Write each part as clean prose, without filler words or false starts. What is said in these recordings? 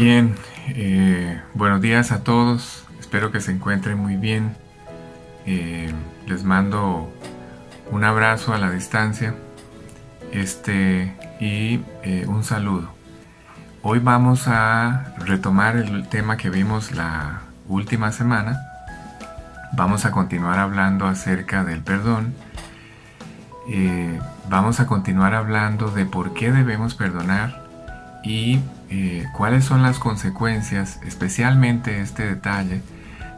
Bien, buenos días a todos. Espero que se encuentren muy bien. Les mando un abrazo a la distancia, y un saludo. Hoy vamos a retomar el tema que vimos la última semana. Vamos a continuar hablando acerca del perdón. Vamos a continuar hablando de por qué debemos perdonar y cuáles son las consecuencias, especialmente este detalle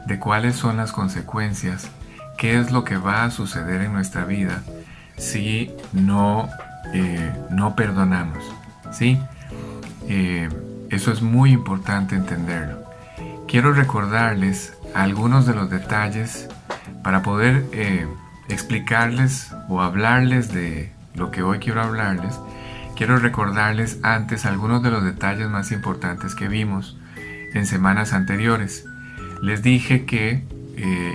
de cuáles son las consecuencias, qué es lo que va a suceder en nuestra vida si no perdonamos, ¿sí? Eso es muy importante entenderlo. Quiero recordarles algunos de los detalles para poder explicarles o hablarles de lo que hoy quiero hablarles. Quiero recordarles antes algunos de los detalles más importantes que vimos en semanas anteriores. Les dije que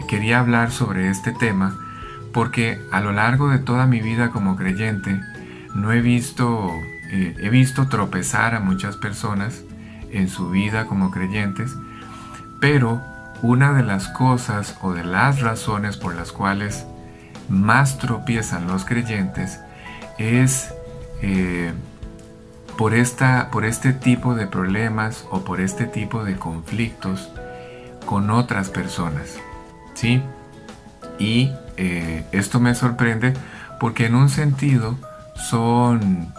quería hablar sobre este tema porque a lo largo de toda mi vida como creyente no he visto tropezar a muchas personas en su vida como creyentes, pero una de las cosas o de las razones por las cuales más tropiezan los creyentes es por este tipo de problemas o por este tipo de conflictos con otras personas, ¿sí? Y esto me sorprende porque en un sentido son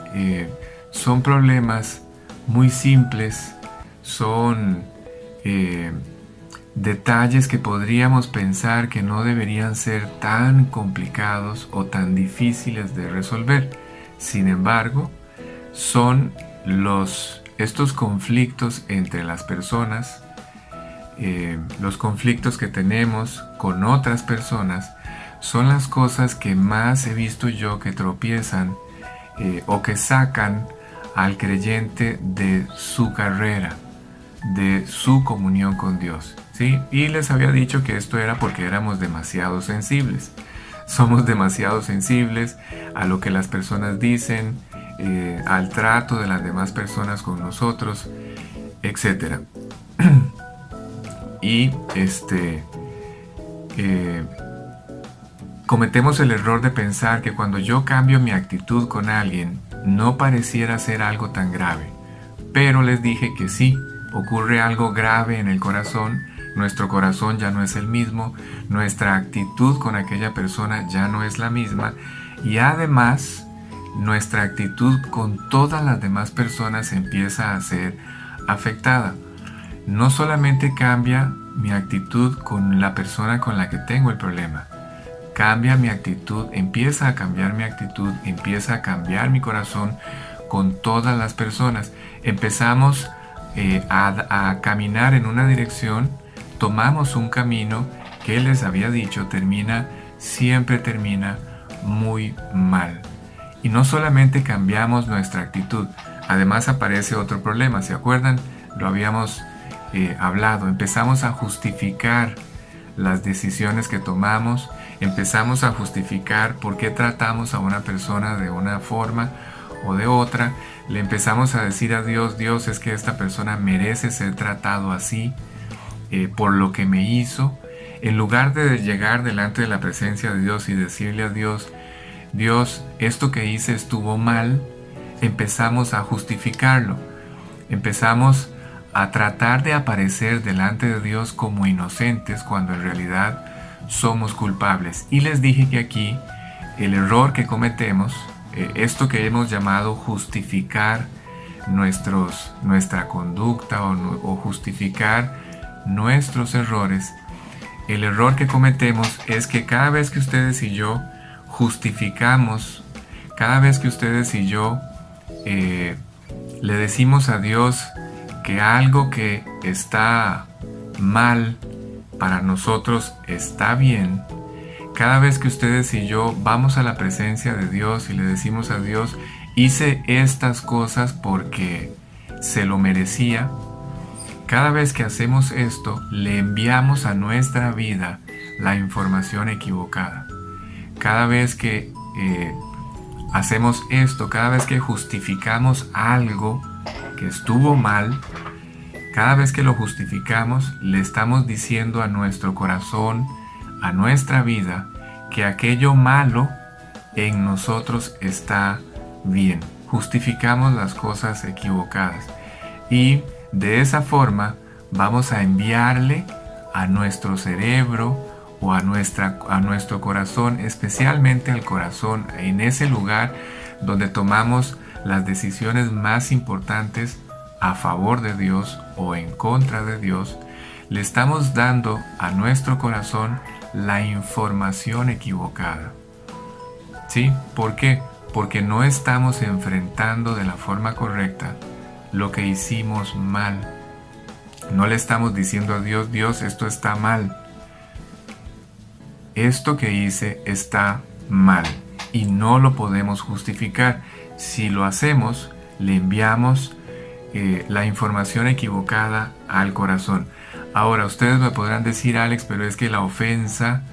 problemas muy simples, son detalles que podríamos pensar que no deberían ser tan complicados o tan difíciles de resolver. Sin embargo, son estos conflictos entre las personas, los conflictos que tenemos con otras personas, son las cosas que más he visto yo que tropiezan o que sacan al creyente de su carrera, de su comunión con Dios, ¿sí? Y les había dicho que esto era porque éramos demasiado sensibles. Somos demasiado sensibles a lo que las personas dicen, al trato de las demás personas con nosotros, etc. Y cometemos el error de pensar que cuando yo cambio mi actitud con alguien, no pareciera ser algo tan grave. Pero les dije que sí, ocurre algo grave en el corazón. Nuestro corazón ya no es el mismo, nuestra actitud con aquella persona ya no es la misma, y además nuestra actitud con todas las demás personas empieza a ser afectada. No solamente cambia mi actitud con la persona con la que tengo el problema, cambia mi actitud, empieza a cambiar mi actitud, empieza a cambiar mi corazón con todas las personas. Empezamos a caminar en una dirección, tomamos un camino que les había dicho siempre termina muy mal. Y no solamente cambiamos nuestra actitud, además aparece otro problema. ¿Se acuerdan? Lo habíamos hablado. Empezamos a justificar las decisiones que tomamos, empezamos a justificar por qué tratamos a una persona de una forma o de otra. Le empezamos a decir a Dios, Dios, es que esta persona merece ser tratado así por lo que me hizo. En lugar de llegar delante de la presencia de Dios y decirle a Dios, Dios, esto que hice estuvo mal, empezamos a justificarlo. Empezamos a tratar de aparecer delante de Dios como inocentes cuando en realidad somos culpables. Y les dije que aquí el error que cometemos, esto que hemos llamado justificar nuestra conducta o justificar nuestros errores, el error que cometemos es que cada vez que ustedes y yo justificamos, cada vez que ustedes y yo le decimos a Dios que algo que está mal para nosotros está bien, cada vez que ustedes y yo vamos a la presencia de Dios y le decimos a Dios, hice estas cosas porque se lo merecía, cada vez que hacemos esto, le enviamos a nuestra vida la información equivocada. Cada vez que hacemos esto, cada vez que justificamos algo que estuvo mal, Cada vez que lo justificamos, le estamos diciendo a nuestro corazón, a nuestra vida, que aquello malo en nosotros está bien. Justificamos las cosas equivocadas. Y de esa forma vamos a enviarle a nuestro cerebro o a nuestro corazón, especialmente al corazón, en ese lugar donde tomamos las decisiones más importantes a favor de Dios o en contra de Dios. Le estamos dando a nuestro corazón la información equivocada. ¿Sí? ¿Por qué? Porque no estamos enfrentando de la forma correcta lo que hicimos mal. No le estamos diciendo a Dios, Dios, esto está mal. Esto que hice está mal y no lo podemos justificar. Si lo hacemos, le enviamos la información equivocada al corazón. Ahora, ustedes me podrán decir, Alex, pero es que la ofensa,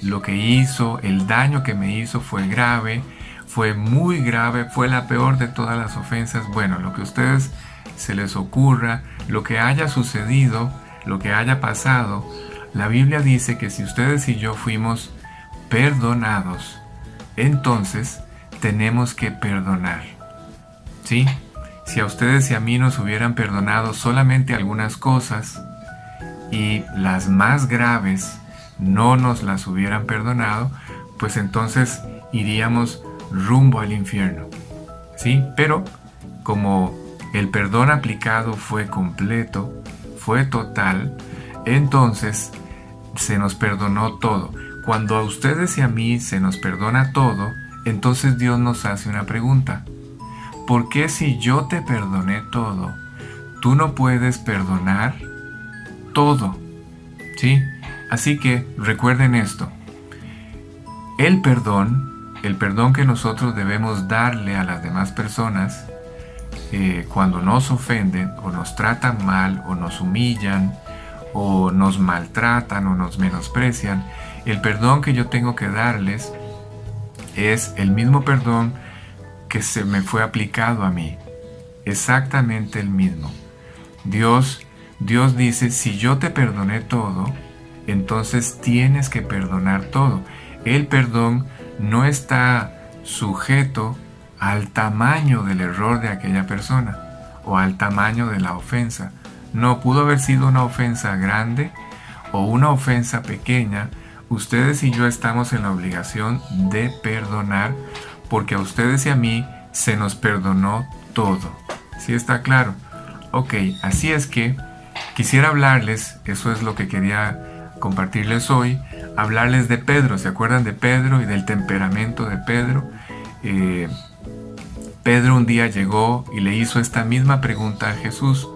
lo que hizo, el daño que me hizo fue grave, fue muy grave, fue la peor de todas las ofensas. Bueno, lo que a ustedes se les ocurra, lo que haya sucedido, lo que haya pasado, la Biblia dice que si ustedes y yo fuimos perdonados, entonces tenemos que perdonar. ¿Sí? Si a ustedes y a mí nos hubieran perdonado solamente algunas cosas y las más graves no nos las hubieran perdonado, pues entonces iríamos rumbo al infierno. ¿Sí? Pero como el perdón aplicado fue completo, fue total, entonces se nos perdonó todo. Cuando a ustedes y a mí se nos perdona todo, entonces Dios nos hace una pregunta. ¿Por qué si yo te perdoné todo, tú no puedes perdonar todo? ¿Sí? Así que recuerden esto. El perdón que nosotros debemos darle a las demás personas cuando nos ofenden o nos tratan mal o nos humillan o nos maltratan o nos menosprecian, el perdón que yo tengo que darles es el mismo perdón que se me fue aplicado a mí, exactamente el mismo. Dios dice, si yo te perdoné todo, entonces tienes que perdonar todo. El perdón no está sujeto al tamaño del error de aquella persona o al tamaño de la ofensa. No, pudo haber sido una ofensa grande o una ofensa pequeña. Ustedes y yo estamos en la obligación de perdonar, porque a ustedes y a mí se nos perdonó todo. ¿Sí está claro? Ok, así es que quisiera hablarles, eso es lo que quería compartirles hoy, hablarles de Pedro. ¿Se acuerdan de Pedro y del temperamento de Pedro? Pedro un día llegó y le hizo esta misma pregunta a Jesús.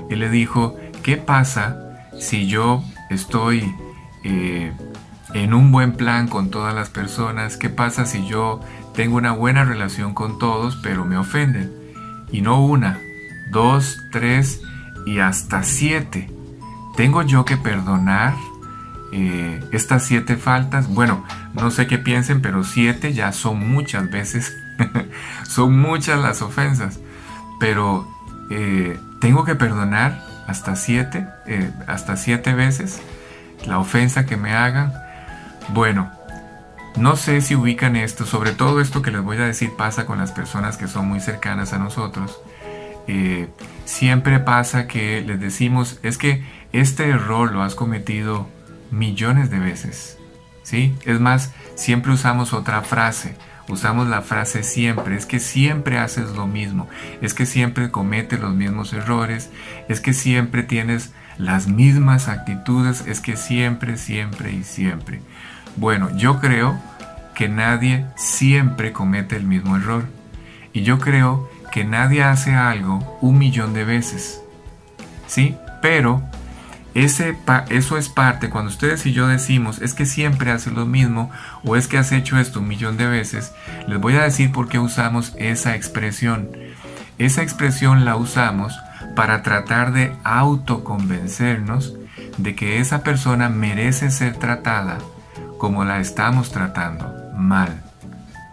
Él le dijo, ¿qué pasa si yo estoy en un buen plan con todas las personas? ¿Qué pasa si yo tengo una buena relación con todos, pero me ofenden? Y no una, 2, 3 y hasta 7. ¿Tengo yo que perdonar estas 7 faltas? Bueno, no sé qué piensen, pero 7 ya son muchas veces. Son muchas las ofensas. Pero ¿tengo que perdonar hasta 7? ¿Hasta 7 veces la ofensa que me hagan? Bueno, no sé si ubican esto, sobre todo esto que les voy a decir pasa con las personas que son muy cercanas a nosotros. Siempre pasa que les decimos, es que este error lo has cometido millones de veces, ¿sí? Es más, siempre usamos otra frase, usamos la frase siempre, es que siempre haces lo mismo, es que siempre cometes los mismos errores, es que siempre tienes las mismas actitudes, es que siempre, siempre y siempre. Bueno, yo creo que nadie siempre comete el mismo error. Y yo creo que nadie hace algo 1.000.000 de veces. ¿Sí? Pero eso es parte, cuando ustedes y yo decimos, es que siempre haces lo mismo, o es que has hecho esto 1.000.000 de veces, les voy a decir por qué usamos esa expresión. Esa expresión la usamos para tratar de autoconvencernos de que esa persona merece ser tratada como la estamos tratando, mal,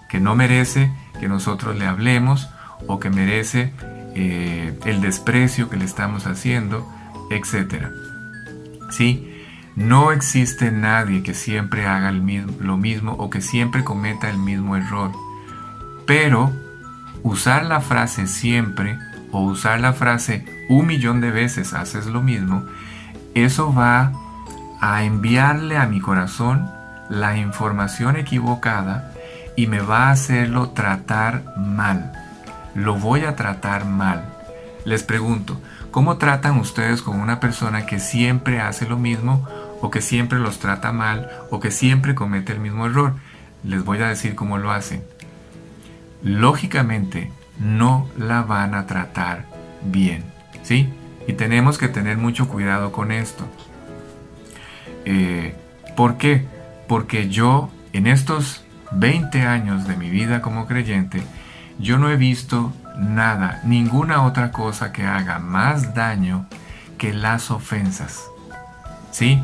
que no merece que nosotros le hablemos o que merece el desprecio que le estamos haciendo, etc. ¿Sí? No existe nadie que siempre haga lo mismo o que siempre cometa el mismo error. Pero usar la frase siempre o usar la frase 1.000.000 de veces haces lo mismo, eso va a enviarle a mi corazón la información equivocada y me va a hacerlo tratar mal. Lo voy a tratar mal. Les pregunto, ¿cómo tratan ustedes con una persona que siempre hace lo mismo o que siempre los trata mal o que siempre comete el mismo error? Les voy a decir cómo lo hacen. Lógicamente, no la van a tratar bien, ¿sí? Y tenemos que tener mucho cuidado con esto. ¿Por qué? Porque yo, en estos 20 años de mi vida como creyente, yo no he visto nada, ninguna otra cosa que haga más daño que las ofensas, ¿sí?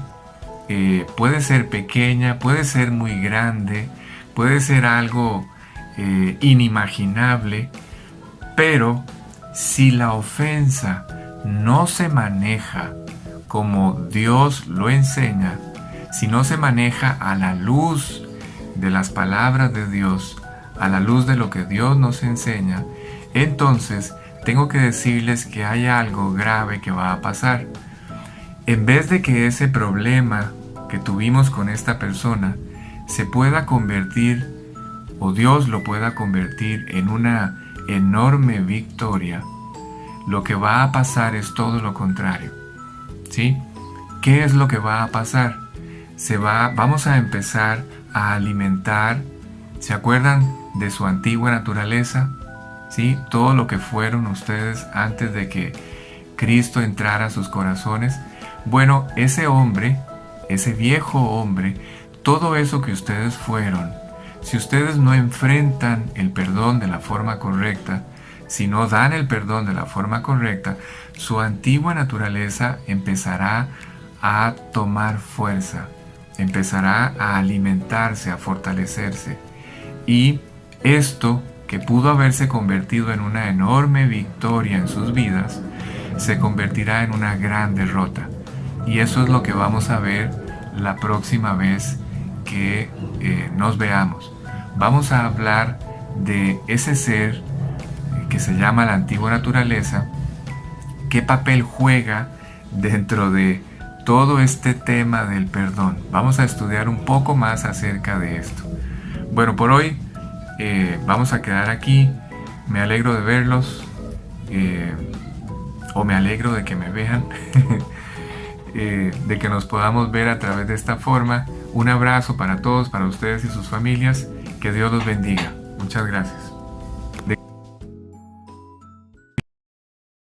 Puede ser pequeña, puede ser muy grande, puede ser algo inimaginable, pero si la ofensa no se maneja como Dios lo enseña, si no se maneja a la luz de las palabras de Dios, a la luz de lo que Dios nos enseña, entonces tengo que decirles que hay algo grave que va a pasar. En vez de que ese problema que tuvimos con esta persona se pueda convertir, o Dios lo pueda convertir en una enorme victoria, lo que va a pasar es todo lo contrario, ¿sí? ¿Qué es lo que va a pasar? Vamos a empezar a alimentar, ¿se acuerdan de su antigua naturaleza? ¿Sí? Todo lo que fueron ustedes antes de que Cristo entrara a sus corazones. Bueno, ese hombre, ese viejo hombre, todo eso que ustedes fueron, si ustedes no enfrentan el perdón de la forma correcta, si no dan el perdón de la forma correcta, su antigua naturaleza empezará a tomar fuerza, empezará a alimentarse, a fortalecerse. Y esto, que pudo haberse convertido en una enorme victoria en sus vidas, se convertirá en una gran derrota. Y eso es lo que vamos a ver la próxima vez que nos veamos. Vamos a hablar de ese ser que se llama la antigua naturaleza, qué papel juega dentro de todo este tema del perdón. Vamos a estudiar un poco más acerca de esto. Bueno, por hoy vamos a quedar aquí. Me alegro de verlos, o me alegro de que me vean, de que nos podamos ver a través de esta forma. Un abrazo para todos, para ustedes y sus familias. Que Dios los bendiga. Muchas gracias.